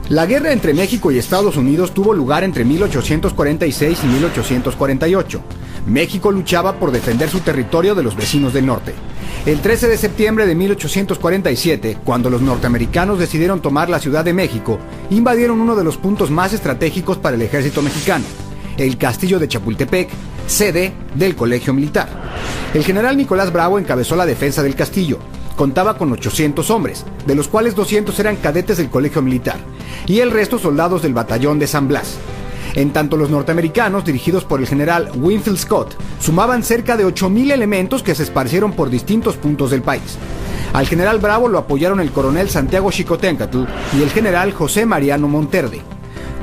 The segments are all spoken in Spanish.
La guerra entre México y Estados Unidos tuvo lugar entre 1846 y 1848. México luchaba por defender su territorio de los vecinos del norte. El 13 de septiembre de 1847, cuando los norteamericanos decidieron tomar la Ciudad de México, invadieron uno de los puntos más estratégicos para el ejército mexicano, el Castillo de Chapultepec, sede del Colegio Militar. El general Nicolás Bravo encabezó la defensa del castillo. Contaba con 800 hombres, de los cuales 200 eran cadetes del Colegio Militar, y el resto soldados del batallón de San Blas. En tanto, los norteamericanos, dirigidos por el general Winfield Scott, sumaban cerca de 8,000 elementos que se esparcieron por distintos puntos del país. Al general Bravo lo apoyaron el coronel Santiago Xicoténcatl y el general José Mariano Monterde.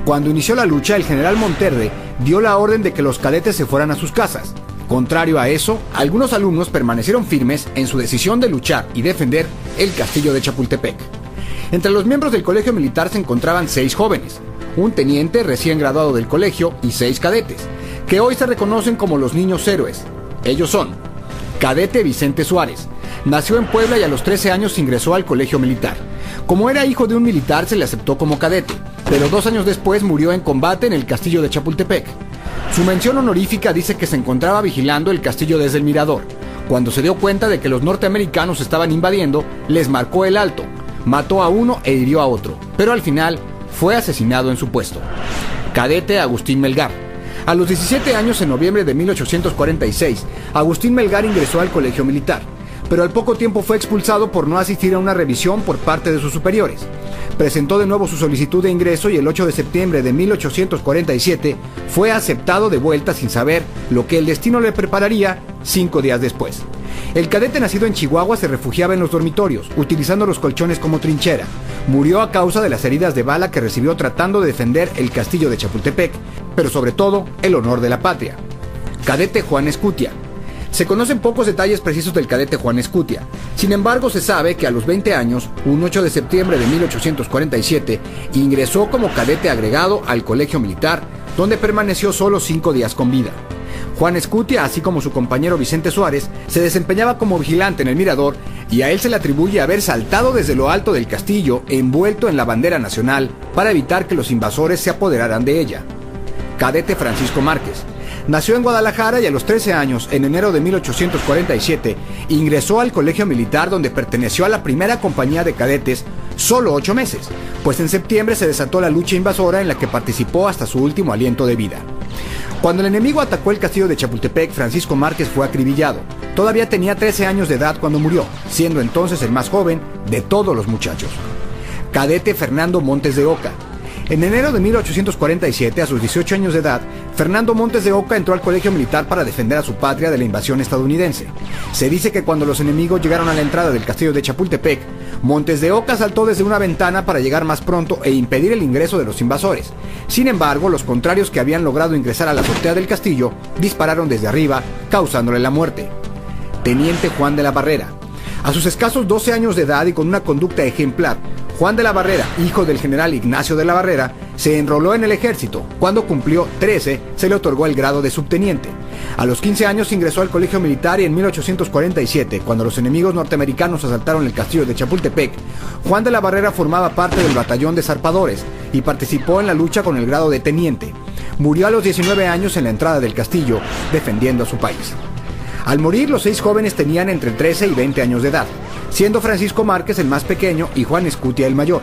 Cuando inició la lucha, el general Monterde dio la orden de que los cadetes se fueran a sus casas. Contrario a eso, algunos alumnos permanecieron firmes en su decisión de luchar y defender el castillo de Chapultepec. Entre los miembros del colegio militar se encontraban 6 jóvenes, un teniente recién graduado del colegio y 6 cadetes, que hoy se reconocen como los niños héroes. Ellos son: cadete Vicente Suárez. Nació en Puebla y a los 13 años ingresó al colegio militar. Como era hijo de un militar, se le aceptó como cadete, pero 2 años después murió en combate en el castillo de Chapultepec. Su mención honorífica dice que se encontraba vigilando el castillo desde el mirador. Cuando se dio cuenta de que los norteamericanos estaban invadiendo, les marcó el alto, mató a uno e hirió a otro, pero al final fue asesinado en su puesto. Cadete Agustín Melgar. A los 17 años, en noviembre de 1846, Agustín Melgar ingresó al colegio militar, pero al poco tiempo fue expulsado por no asistir a una revisión por parte de sus superiores. Presentó de nuevo su solicitud de ingreso y el 8 de septiembre de 1847 fue aceptado de vuelta sin saber lo que el destino le prepararía 5 días después. El cadete nacido en Chihuahua se refugiaba en los dormitorios, utilizando los colchones como trinchera. Murió a causa de las heridas de bala que recibió tratando de defender el castillo de Chapultepec, pero sobre todo el honor de la patria. Cadete Juan Escutia. Se conocen pocos detalles precisos del cadete Juan Escutia. Sin embargo, se sabe que a los 20 años, un 8 de septiembre de 1847, ingresó como cadete agregado al colegio militar, donde permaneció solo 5 días con vida. Juan Escutia, así como su compañero Vicente Suárez, se desempeñaba como vigilante en el mirador y a él se le atribuye haber saltado desde lo alto del castillo envuelto en la bandera nacional para evitar que los invasores se apoderaran de ella. Cadete Francisco Márquez. Nació en Guadalajara y a los 13 años, en enero de 1847, ingresó al colegio militar donde perteneció a la primera compañía de cadetes solo 8 meses, pues en septiembre se desató la lucha invasora en la que participó hasta su último aliento de vida. Cuando el enemigo atacó el castillo de Chapultepec, Francisco Márquez fue acribillado. Todavía tenía 13 años de edad cuando murió, siendo entonces el más joven de todos los muchachos. Cadete Fernando Montes de Oca. En enero de 1847, a sus 18 años de edad, Fernando Montes de Oca entró al colegio militar para defender a su patria de la invasión estadounidense. Se dice que cuando los enemigos llegaron a la entrada del castillo de Chapultepec, Montes de Oca saltó desde una ventana para llegar más pronto e impedir el ingreso de los invasores. Sin embargo, los contrarios que habían logrado ingresar a la azotea del castillo dispararon desde arriba, causándole la muerte. Teniente Juan de la Barrera. A sus escasos 12 años de edad y con una conducta ejemplar, Juan de la Barrera, hijo del general Ignacio de la Barrera, se enroló en el ejército. Cuando cumplió 13, se le otorgó el grado de subteniente. A los 15 años ingresó al colegio militar y en 1847, cuando los enemigos norteamericanos asaltaron el castillo de Chapultepec, Juan de la Barrera formaba parte del batallón de zarpadores y participó en la lucha con el grado de teniente. Murió a los 19 años en la entrada del castillo, defendiendo a su país. Al morir, los 6 jóvenes tenían entre 13 y 20 años de edad, siendo Francisco Márquez el más pequeño y Juan Escutia el mayor.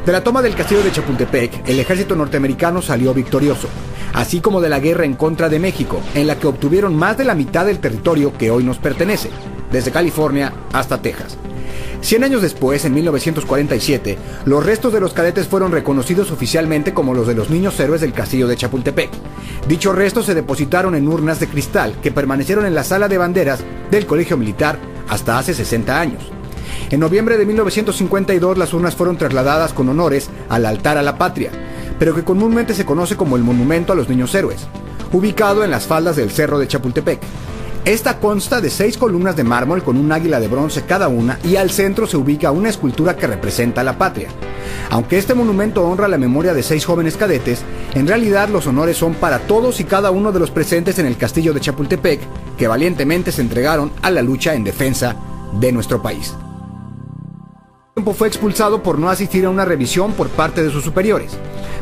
De la toma del castillo de Chapultepec, el ejército norteamericano salió victorioso, así como de la guerra en contra de México, en la que obtuvieron más de la mitad del territorio que hoy nos pertenece, desde California hasta Texas. 100 años después, en 1947, los restos de los cadetes fueron reconocidos oficialmente como los de los niños héroes del castillo de Chapultepec. Dichos restos se depositaron en urnas de cristal que permanecieron en la sala de banderas del Colegio Militar hasta hace 60 años. En noviembre de 1952 las urnas fueron trasladadas con honores al altar a la patria, pero que comúnmente se conoce como el Monumento a los Niños Héroes, ubicado en las faldas del Cerro de Chapultepec. Esta consta de 6 columnas de mármol con un águila de bronce cada una y al centro se ubica una escultura que representa a la patria. Aunque este monumento honra la memoria de 6 jóvenes cadetes, en realidad los honores son para todos y cada uno de los presentes en el castillo de Chapultepec, que valientemente se entregaron a la lucha en defensa de nuestro país. tiempo fue expulsado por no asistir a una revisión por parte de sus superiores.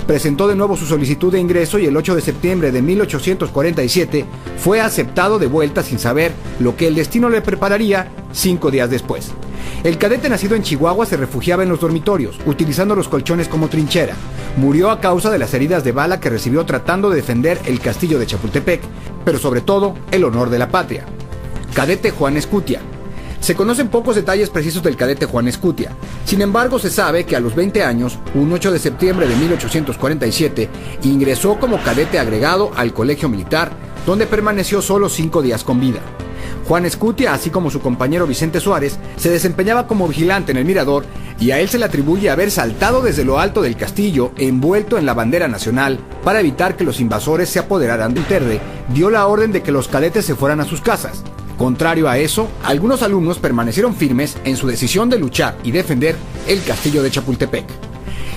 Presentó de nuevo su solicitud de ingreso y el 8 de septiembre de 1847 fue aceptado de vuelta sin saber lo que el destino le prepararía 5 días después. El cadete nacido en Chihuahua se refugiaba en los dormitorios, utilizando los colchones como trinchera. Murió a causa de las heridas de bala que recibió tratando de defender el castillo de Chapultepec, pero sobre todo el honor de la patria. Cadete Juan Escutia. Se conocen pocos detalles precisos del cadete Juan Escutia. Sin embargo, se sabe que a los 20 años, un 8 de septiembre de 1847, ingresó como cadete agregado al Colegio Militar, donde permaneció solo 5 días con vida. Juan Escutia, así como su compañero Vicente Suárez, se desempeñaba como vigilante en el mirador y a él se le atribuye haber saltado desde lo alto del castillo envuelto en la bandera nacional para evitar que los invasores se apoderaran del Terde. Dio la orden de que los cadetes se fueran a sus casas. Contrario a eso, algunos alumnos permanecieron firmes en su decisión de luchar y defender el castillo de Chapultepec.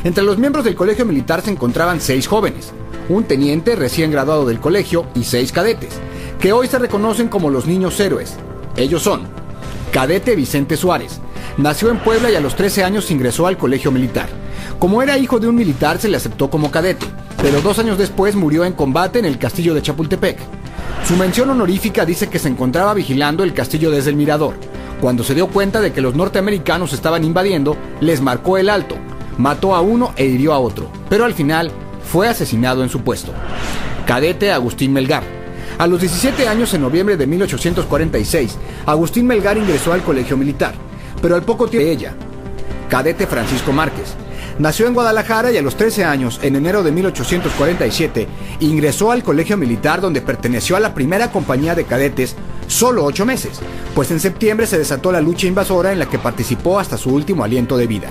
Entre los miembros del colegio militar se encontraban 6 jóvenes, un teniente recién graduado del colegio y 6 cadetes, que hoy se reconocen como los niños héroes. Ellos son: cadete Vicente Suárez. Nació en Puebla y a los 13 años ingresó al colegio militar. Como era hijo de un militar, se le aceptó como cadete, pero 2 años después murió en combate en el castillo de Chapultepec. Su mención honorífica dice que se encontraba vigilando el castillo desde el mirador. Cuando se dio cuenta de que los norteamericanos estaban invadiendo, les marcó el alto, mató a uno e hirió a otro, pero al final fue asesinado en su puesto. Cadete Agustín Melgar. A los 17 años, en noviembre de 1846, Agustín Melgar ingresó al colegio militar, pero al poco tiempo de ella. Cadete Francisco Márquez. Nació en Guadalajara y a los 13 años, en enero de 1847, ingresó al colegio militar donde perteneció a la primera compañía de cadetes solo 8 meses, pues en septiembre se desató la lucha invasora en la que participó hasta su último aliento de vida.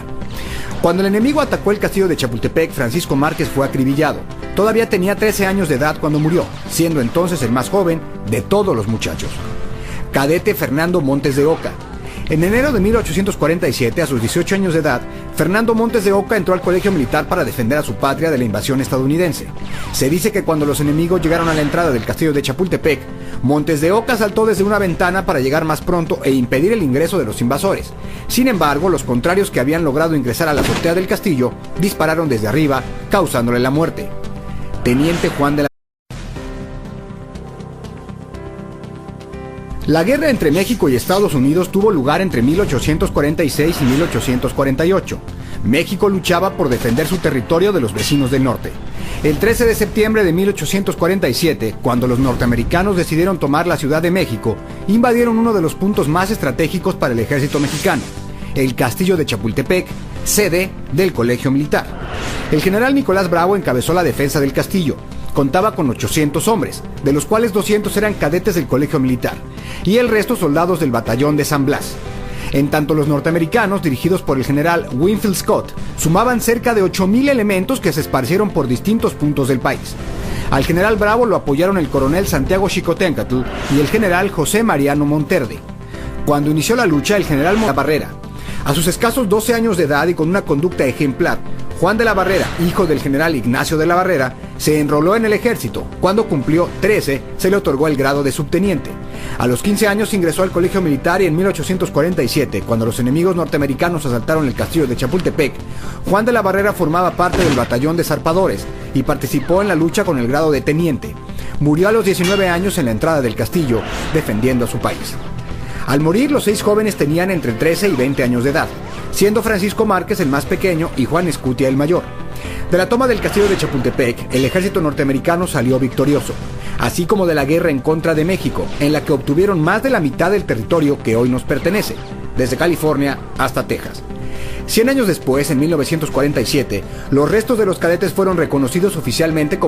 Cuando el enemigo atacó el castillo de Chapultepec, Francisco Márquez fue acribillado. Todavía tenía 13 años de edad cuando murió, siendo entonces el más joven de todos los muchachos. Cadete Fernando Montes de Oca. En enero de 1847, a sus 18 años de edad, Fernando Montes de Oca entró al colegio militar para defender a su patria de la invasión estadounidense. Se dice que cuando los enemigos llegaron a la entrada del castillo de Chapultepec, Montes de Oca saltó desde una ventana para llegar más pronto e impedir el ingreso de los invasores. Sin embargo, los contrarios, que habían logrado ingresar a la azotea del castillo, dispararon desde arriba, causándole la muerte. Teniente Juan de La guerra entre México y Estados Unidos tuvo lugar entre 1846 y 1848. México luchaba por defender su territorio de los vecinos del norte. El 13 de septiembre de 1847, cuando los norteamericanos decidieron tomar la Ciudad de México, invadieron uno de los puntos más estratégicos para el ejército mexicano, el castillo de Chapultepec, sede del colegio militar. El general Nicolás Bravo encabezó la defensa del castillo. Contaba con 800 hombres, de los cuales 200 eran cadetes del colegio militar, y el resto soldados del batallón de San Blas. En tanto, los norteamericanos, dirigidos por el general Winfield Scott, sumaban cerca de 8,000 elementos que se esparcieron por distintos puntos del país. Al general Bravo lo apoyaron el coronel Santiago Xicoténcatl y el general José Mariano Monterde. Cuando inició la lucha, el general de la Barrera, a sus escasos 12 años de edad y con una conducta ejemplar, Juan de la Barrera, hijo del general Ignacio de la Barrera, se enroló en el ejército. Cuando cumplió 13, se le otorgó el grado de subteniente. A los 15 años ingresó al colegio militar y en 1847, cuando los enemigos norteamericanos asaltaron el castillo de Chapultepec, Juan de la Barrera formaba parte del batallón de zarpadores y participó en la lucha con el grado de teniente. Murió a los 19 años en la entrada del castillo, defendiendo a su país. Al morir, los 6 jóvenes tenían entre 13 y 20 años de edad, siendo Francisco Márquez el más pequeño y Juan Escutia el mayor. De la toma del castillo de Chapultepec, el ejército norteamericano salió victorioso, así como de la guerra en contra de México, en la que obtuvieron más de la mitad del territorio que hoy nos pertenece, desde California hasta Texas. 100 años después, en 1947, los restos de los cadetes fueron reconocidos oficialmente como